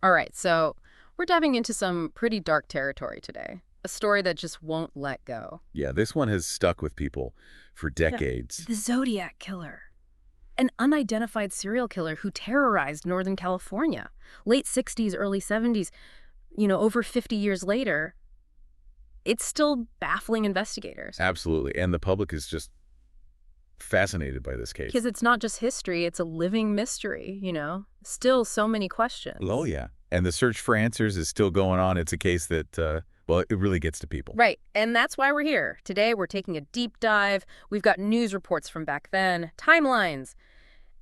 All right, so we're diving into some pretty dark territory today. A story that just won't let go. Yeah, this one has stuck with people for Yeah. decades. The Zodiac Killer. An unidentified serial killer who terrorized Northern California. Late 60s, early 70s, over 50 years later, it's still baffling investigators. Absolutely. And the public is just fascinated by this case. Because it's not just history, it's a living mystery. Still so many Oh, questions. yeah. And the search for answers is still going on. It's a case that, well, it really gets to people. Right, and that's why we're here. Today we're taking a deep dive. We've got news reports from back then, timelines,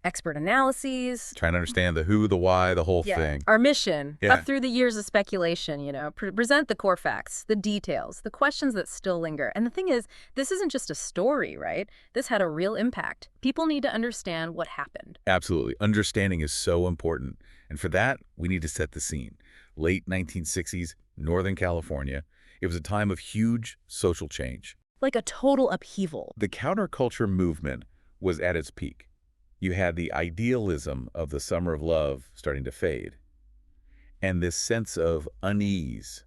expert analyses. Trying to understand the who, the why, the whole thing. Our mission, Yeah. up through the years of speculation, present the core facts, the details, the questions that still linger. And the thing is, this isn't just a story, right? This had a real impact. People need to understand what happened. Absolutely. Understanding is so important. And for that, we need to set the scene. Late 1960s, Northern California. It was a time of huge social change. Like a total upheaval. The counterculture movement was at its peak. You had the idealism of the summer of love starting to fade. And this sense of unease,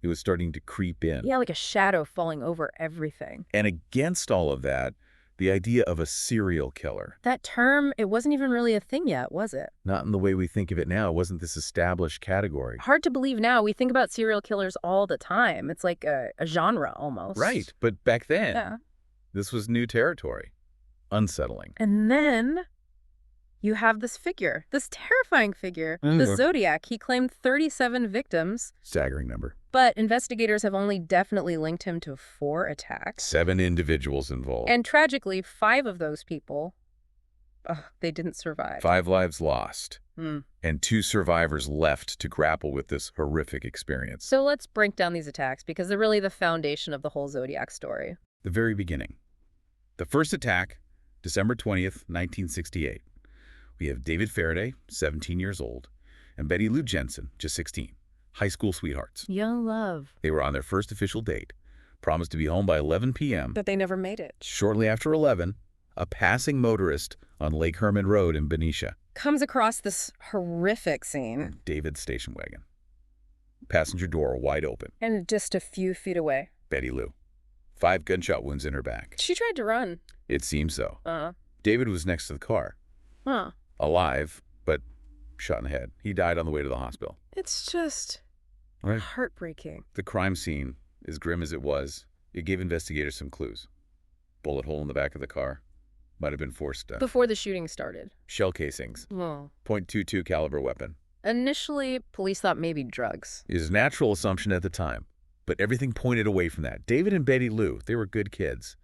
it was starting to creep in. Yeah, like a shadow falling over everything. And against all of that, the idea of a serial killer. That term, it wasn't even really a thing yet, was it? Not in the way we think of it now. It wasn't this established category. Hard to believe now. We think about serial killers all the time. It's like a genre almost. Right. But back then, Yeah. this was new territory. Unsettling. And then you have this figure, this terrifying figure, the Zodiac. He claimed 37 victims, Staggering number. but investigators have only definitely linked him to 4 attacks. 7 individuals involved. And tragically, 5 of those people, they didn't survive. 5 lives lost. Hmm. And 2 survivors left to grapple with this horrific experience. So let's break down these attacks because they're really the foundation of the whole Zodiac story. The very beginning. The first attack, December 20th, 1968. We have David Faraday, 17 years old, and Betty Lou Jensen, just 16, high school sweethearts. Young love. They were on their first official date, promised to be home by 11 p.m. But they never made it. Shortly after 11, a passing motorist on Lake Herman Road in Benicia. Comes across this horrific scene. David's station wagon. Passenger door wide open. And just a few feet away. Betty Lou. 5 gunshot wounds in her back. She tried to run. It seems so. Uh-huh. David was next to the car. Huh. Alive, but shot in the head. He died on the way to the hospital. It's just Right. heartbreaking. The crime scene, as grim as it was, it gave investigators some clues. Bullet hole in the back of the car. Might have been forced. Before the shooting started. Shell casings. Oh. .22 caliber weapon. Initially, police thought maybe drugs. Is a natural assumption at the time. But everything pointed away from that. David and Betty Lou, they were good kids.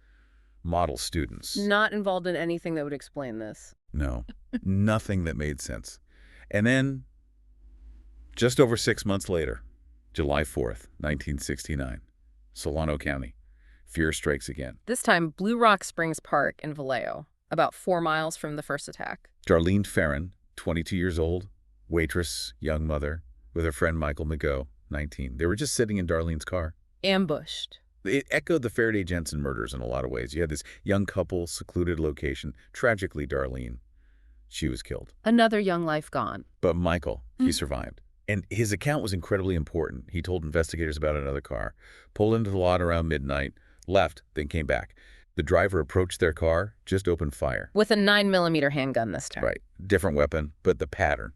Model students. Not involved in anything that would explain this. No. Nothing that made sense. And then, just over 6 months later, July 4th, 1969, Solano County. Fear strikes again. This time, Blue Rock Springs Park in Vallejo, about 4 miles from the first attack. Darlene Farron, 22 years old, waitress, young mother, with her friend Michael McGough, 19. They were just sitting in Darlene's car. Ambushed. It echoed the Faraday-Jensen murders in a lot of ways. You had this young couple, secluded location. Tragically, Darlene, she was killed. Another young life gone. But Michael, he survived. And his account was incredibly important. He told investigators about another car, pulled into the lot around midnight, left, then came back. The driver approached their car, just opened fire. With a 9mm handgun this time. Right. Different weapon, but the pattern,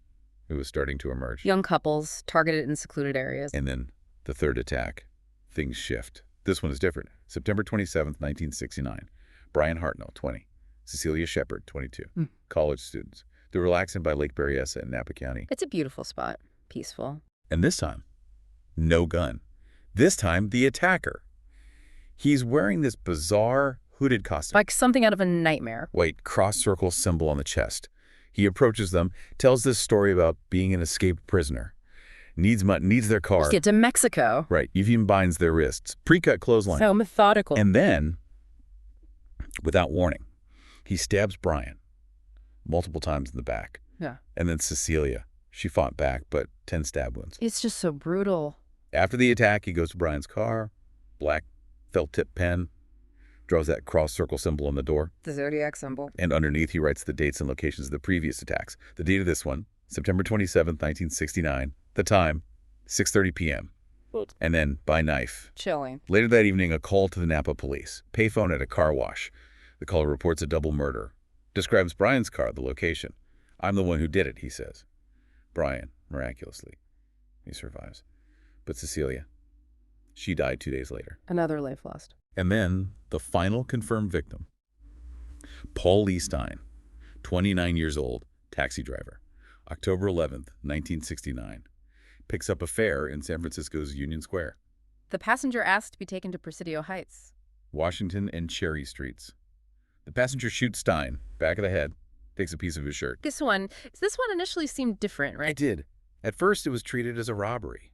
it was starting to emerge. Young couples, targeted in secluded areas. And then the third attack, things shift. This one is different. September 27th, 1969. Brian Hartnell, 20. Cecilia Shepard, 22. College students. They're relaxing by Lake Berryessa in Napa County. It's a beautiful spot. Peaceful. And this time, no gun. This time, the attacker. He's wearing this bizarre hooded costume. Like something out of a nightmare. White cross-circle symbol on the chest. He approaches them, tells this story about being an escaped prisoner. Needs their car. Let's get to Mexico. Right. Even binds their wrists. Pre-cut clothesline. So methodical. And then, without warning, he stabs Brian multiple times in the back. Yeah. And then Cecilia. She fought back, but 10 stab wounds. It's just so brutal. After the attack, he goes to Brian's car, black felt-tip pen, draws that cross-circle symbol on the door, The Zodiac symbol. and underneath he writes the dates and locations of the previous attacks. The date of this one, September 27th, 1969. The time, 6:30 p.m. And then by knife. Chilling. Later that evening, a call to the Napa police. Payphone at a car wash. The caller reports a double murder. Describes Brian's car, the location. I'm the one who did it, he says. Brian, miraculously, he survives. But Cecilia, she died 2 days later. Another life lost. And then the final confirmed victim. Paul Lee Stein, 29 years old, taxi driver. October 11th, 1969. Picks up a fare in San Francisco's Union Square. The passenger asked to be taken to Presidio Heights. Washington and Cherry Streets. The passenger shoots Stein, back of the head, takes a piece of his shirt. This one initially seemed different, right? It did. At first, it was treated as a robbery.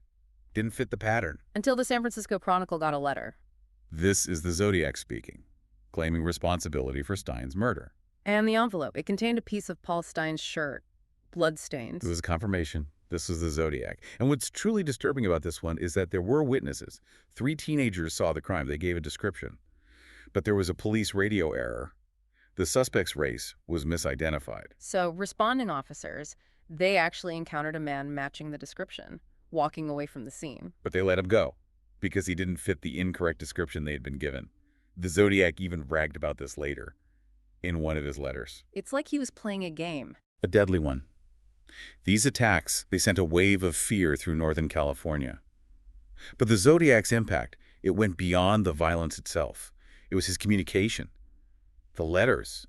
Didn't fit the pattern. Until the San Francisco Chronicle got a letter. This is the Zodiac speaking, claiming responsibility for Stein's murder. And the envelope. It contained a piece of Paul Stein's shirt, bloodstains. It was a confirmation. This was the Zodiac. And what's truly disturbing about this one is that there were witnesses. 3 teenagers saw the crime. They gave a description. But there was a police radio error. The suspect's race was misidentified. So responding officers, they actually encountered a man matching the description, walking away from the scene. But they let him go because he didn't fit the incorrect description they had been given. The Zodiac even bragged about this later in one of his letters. It's like he was playing a game. A deadly one. These attacks, they sent a wave of fear through Northern California. But the Zodiac's impact, it went beyond the violence itself. It was his communication, the letters,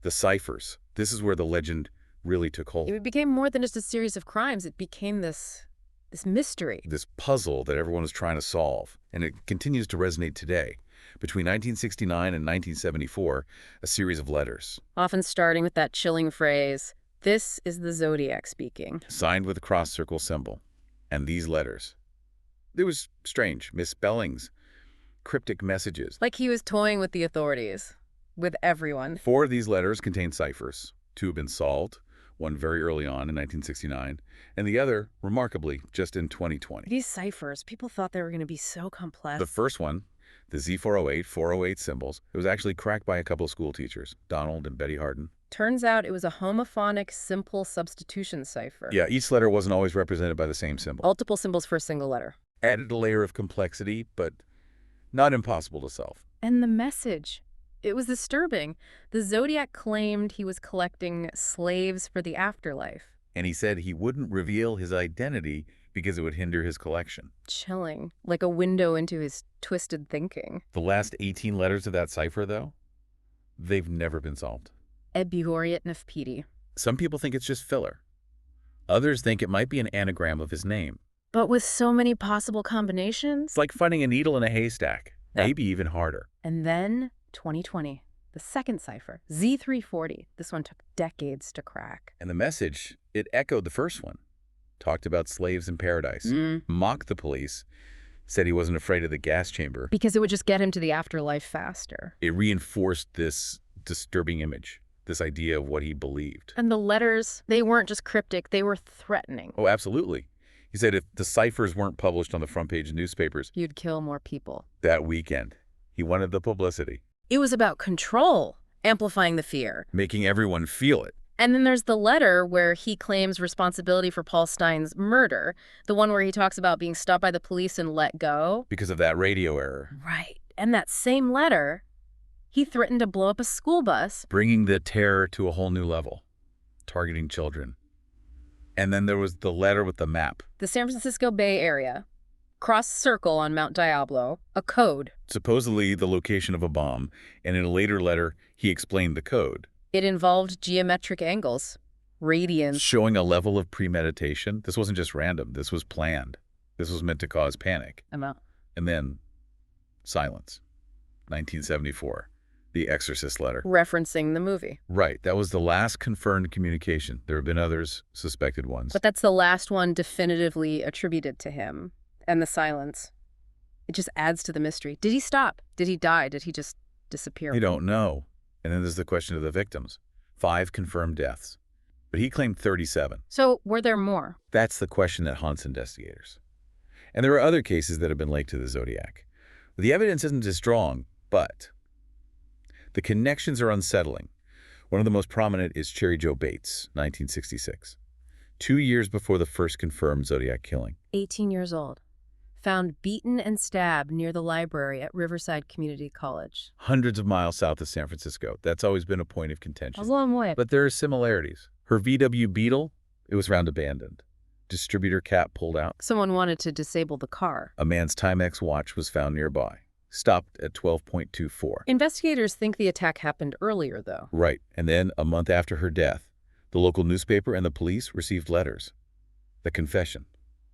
the ciphers. This is where the legend really took hold. It became more than just a series of crimes. It became this mystery. This puzzle that everyone was trying to solve. And it continues to resonate today. Between 1969 and 1974, a series of letters. Often starting with that chilling phrase, "This is the Zodiac speaking." Signed with a cross circle symbol. And these letters. It was strange. Misspellings. Cryptic messages. Like he was toying with the authorities. With everyone. 4 of these letters contain ciphers. 2 have been solved. One very early on in 1969. And the other, remarkably, just in 2020. These ciphers, people thought they were going to be so complex. The first one, the Z408, 408 symbols, it was actually cracked by a couple of school teachers, Donald and Betty Harden. Turns out it was a homophonic simple substitution cipher. Yeah, each letter wasn't always represented by the same symbol. Multiple symbols for a single letter. Added a layer of complexity, but not impossible to solve. And the message. It was disturbing. The Zodiac claimed he was collecting slaves for the afterlife. And he said he wouldn't reveal his identity because it would hinder his collection. Chilling. Like a window into his twisted thinking. The last 18 letters of that cipher, though, they've never been solved. Eburiat nefpidi. Some people think it's just filler. Others think it might be an anagram of his name. But with so many possible combinations? It's like finding a needle in a haystack, maybe even harder. And then 2020, the second cipher, Z340. This one took decades to crack. And the message, it echoed the first one. Talked about slaves in paradise, mocked the police, said he wasn't afraid of the gas chamber. Because it would just get him to the afterlife faster. It reinforced this disturbing image, this idea of what he believed. And the letters, they weren't just cryptic, they were threatening. Oh, absolutely. He said if the ciphers weren't published on the front page newspapers, you'd kill more people. That weekend, he wanted the publicity. It was about control, amplifying the fear. Making everyone feel it. And then there's the letter where he claims responsibility for Paul Stein's murder, the one where he talks about being stopped by the police and let go. Because of that radio error. Right. And that same letter, he threatened to blow up a school bus. Bringing the terror to a whole new level. Targeting children. And then there was the letter with the map. The San Francisco Bay Area. Cross circle on Mount Diablo. A code. Supposedly the location of a bomb. And in a later letter, he explained the code. It involved geometric angles, radians. Showing a level of premeditation. This wasn't just random. This was planned. This was meant to cause panic. And then silence. 1974. The Exorcist letter. Referencing the movie. Right. That was the last confirmed communication. There have been others, suspected ones. But that's the last one definitively attributed to him. And the silence. It just adds to the mystery. Did he stop? Did he die? Did he just disappear? I don't know. And then there's the question of the victims. 5 confirmed deaths. But he claimed 37. So were there more? That's the question that haunts investigators. And there are other cases that have been linked to the Zodiac. The evidence isn't as strong, but the connections are unsettling. One of the most prominent is Cherry Jo Bates, 1966. 2 years before the first confirmed Zodiac killing. 18 years old. Found beaten and stabbed near the library at Riverside Community College. Hundreds of miles south of San Francisco. That's always been a point of A contention. long way. But there are similarities. Her VW Beetle, it was found abandoned. Distributor cap pulled out. Someone wanted to disable the car. A man's Timex watch was found nearby. Stopped at 12.24. Investigators think the attack happened earlier, though. Right. And then, a month after her death, the local newspaper and the police received letters. The confession.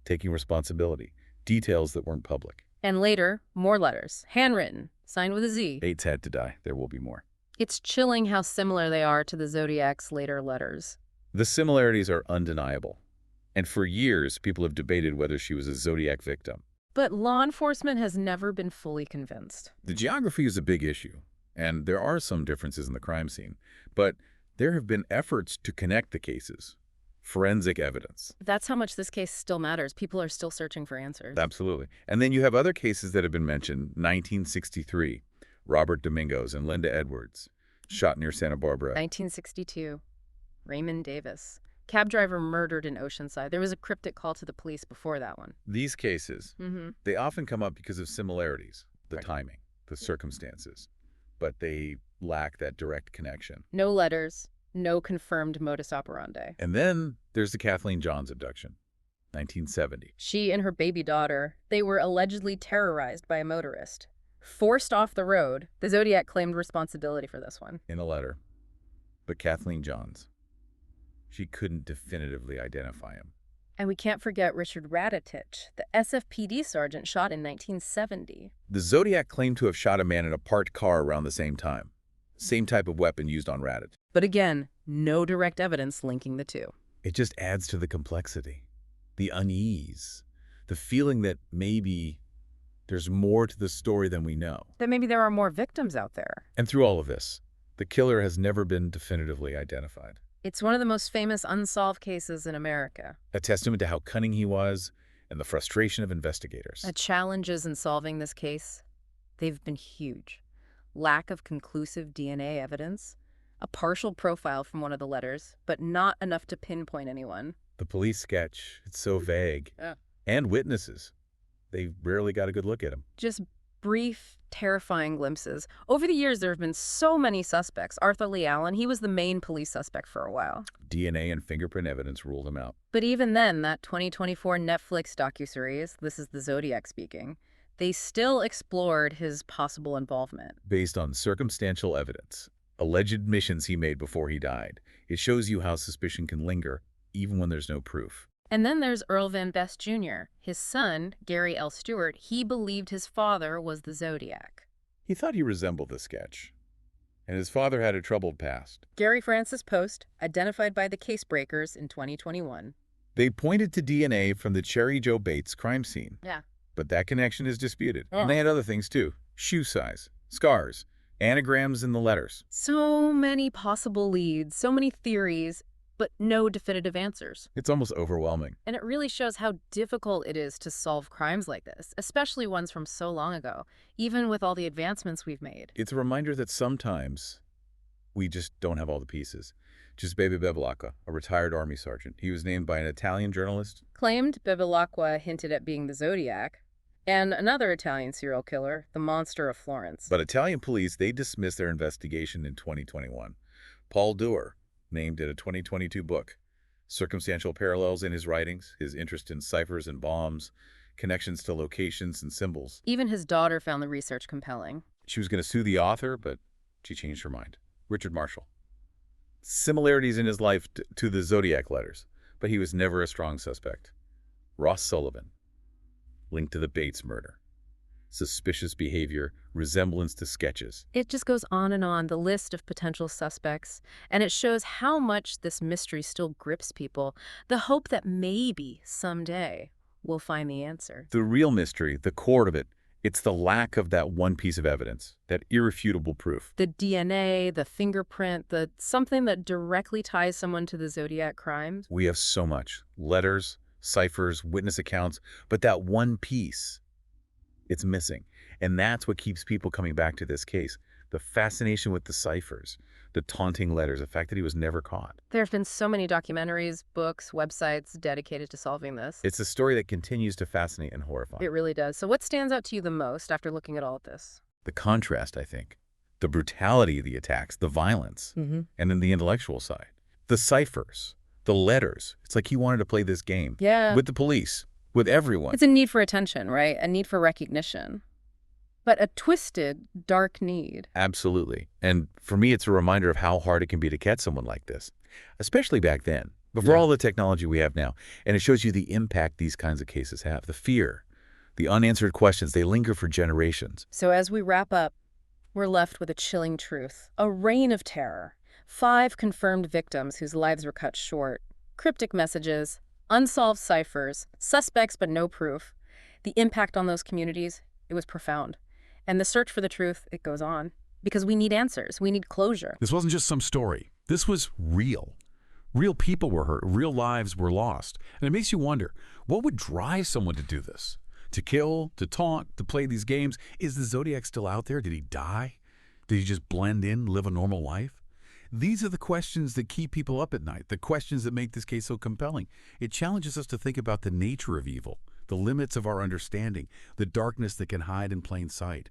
Taking responsibility. Details that weren't public. And later, more letters. Handwritten. Signed with a Z. 8's had to die. There will be more. It's chilling how similar they are to the Zodiac's later letters. The similarities are undeniable. And for years, people have debated whether she was a Zodiac victim. But law enforcement has never been fully convinced. The geography is a big issue, and there are some differences in the crime scene. But there have been efforts to connect the cases. Forensic evidence. That's how much this case still matters. People are still searching for answers. Absolutely. And then you have other cases that have been mentioned. 1963, Robert Domingos and Linda Edwards, shot near Santa Barbara. 1962, Raymond Davis. Cab driver murdered in Oceanside. There was a cryptic call to the police before that one. These cases, they often come up because of similarities, the Right. timing, the circumstances, but they lack that direct connection. No letters, no confirmed modus operandi. And then there's the Kathleen Johns abduction, 1970. She and her baby daughter, they were allegedly terrorized by a motorist. Forced off the road, the Zodiac claimed responsibility for this one. In a letter. But Kathleen Johns, she couldn't definitively identify him. And we can't forget Richard Raditich, the SFPD sergeant shot in 1970. The Zodiac claimed to have shot a man in a parked car around the same time. Same type of weapon used on Raditich. But again, no direct evidence linking the two. It just adds to the complexity, the unease, the feeling that maybe there's more to the story than we know. That maybe there are more victims out there. And through all of this, the killer has never been definitively identified. It's one of the most famous unsolved cases in America. A testament to how cunning he was and the frustration of investigators. The challenges in solving this case, they've been huge. Lack of conclusive DNA evidence, a partial profile from one of the letters, but not enough to pinpoint anyone. The police sketch, it's so vague. Yeah. And witnesses. They rarely got a good look at him. Just brief, terrifying glimpses. Over the years, there have been so many suspects. Arthur Lee Allen, he was the main police suspect for a while. DNA and fingerprint evidence ruled him out. But even then, that 2024 Netflix docuseries, This is the Zodiac Speaking, they still explored his possible involvement. Based on circumstantial evidence, alleged admissions he made before he died, it shows you how suspicion can linger even when there's no proof. And then there's Earl Van Best Jr. His son, Gary L. Stewart, he believed his father was the Zodiac. He thought he resembled the sketch, and his father had a troubled past. Gary Francis Post, identified by the case breakers in 2021. They pointed to DNA from the Cherry Joe Bates crime scene. Yeah. But that connection is disputed. Oh. And they had other things too. Shoe size, scars, anagrams in the letters. So many possible leads, so many theories, but no definitive answers. It's almost overwhelming. And it really shows how difficult it is to solve crimes like this, especially ones from so long ago, even with all the advancements we've made. It's a reminder that sometimes we just don't have all the pieces. Giuseppe Bevilacqua, a retired Army sergeant. He was named by an Italian journalist. Claimed Bevilacqua hinted at being the Zodiac, and another Italian serial killer, the Monster of Florence. But Italian police, they dismissed their investigation in 2021. Paul Dewar, named in a 2022 book. Circumstantial parallels in his writings, his interest in ciphers and bombs, connections to locations and symbols. Even his daughter found the research compelling. She was going to sue the author, but she changed her mind. Richard Marshall. Similarities in his life to the Zodiac letters, but he was never a strong suspect. Ross Sullivan, linked to the Bates murder. Suspicious behavior, resemblance to sketches. It just goes on, the list of potential suspects, and it shows how much this mystery still grips people, the hope that maybe someday we'll find the answer. The real mystery, the core of it, it's the lack of that one piece of evidence, that irrefutable proof. The DNA, the fingerprint, something that directly ties someone to the Zodiac crimes. We have so much. Letters, ciphers, witness accounts, but that one piece, it's missing. And that's what keeps people coming back to this case. The fascination with the ciphers, the taunting letters, the fact that he was never caught. There have been so many documentaries, books, websites dedicated to solving this. It's a story that continues to fascinate and horrify. It really does. So what stands out to you the most after looking at all of this? The contrast, I think. The brutality of the attacks, the violence, and then the intellectual side. The ciphers, the letters. It's like he wanted to play this game. Yeah. With the police, with everyone. It's a need for attention, right? A need for recognition. But a twisted, dark need. Absolutely. And for me, it's a reminder of how hard it can be to catch someone like this, especially back then, before all the technology we have now. And it shows you the impact these kinds of cases have, the fear, the unanswered questions. They linger for generations. So as we wrap up, we're left with a chilling truth. A reign of terror. 5 confirmed victims whose lives were cut short. Cryptic messages, unsolved ciphers, suspects but no proof. The impact on those communities, it was profound. And the search for the truth, it goes on. Because we need answers. We need closure. This wasn't just some story. This was real. Real people were hurt. Real lives were lost. And it makes you wonder, what would drive someone to do this? To kill, to taunt, to play these games? Is the Zodiac still out there? Did he die? Did he just blend in, live a normal life? These are the questions that keep people up at night, the questions that make this case so compelling. It challenges us to think about the nature of evil, the limits of our understanding, the darkness that can hide in plain sight.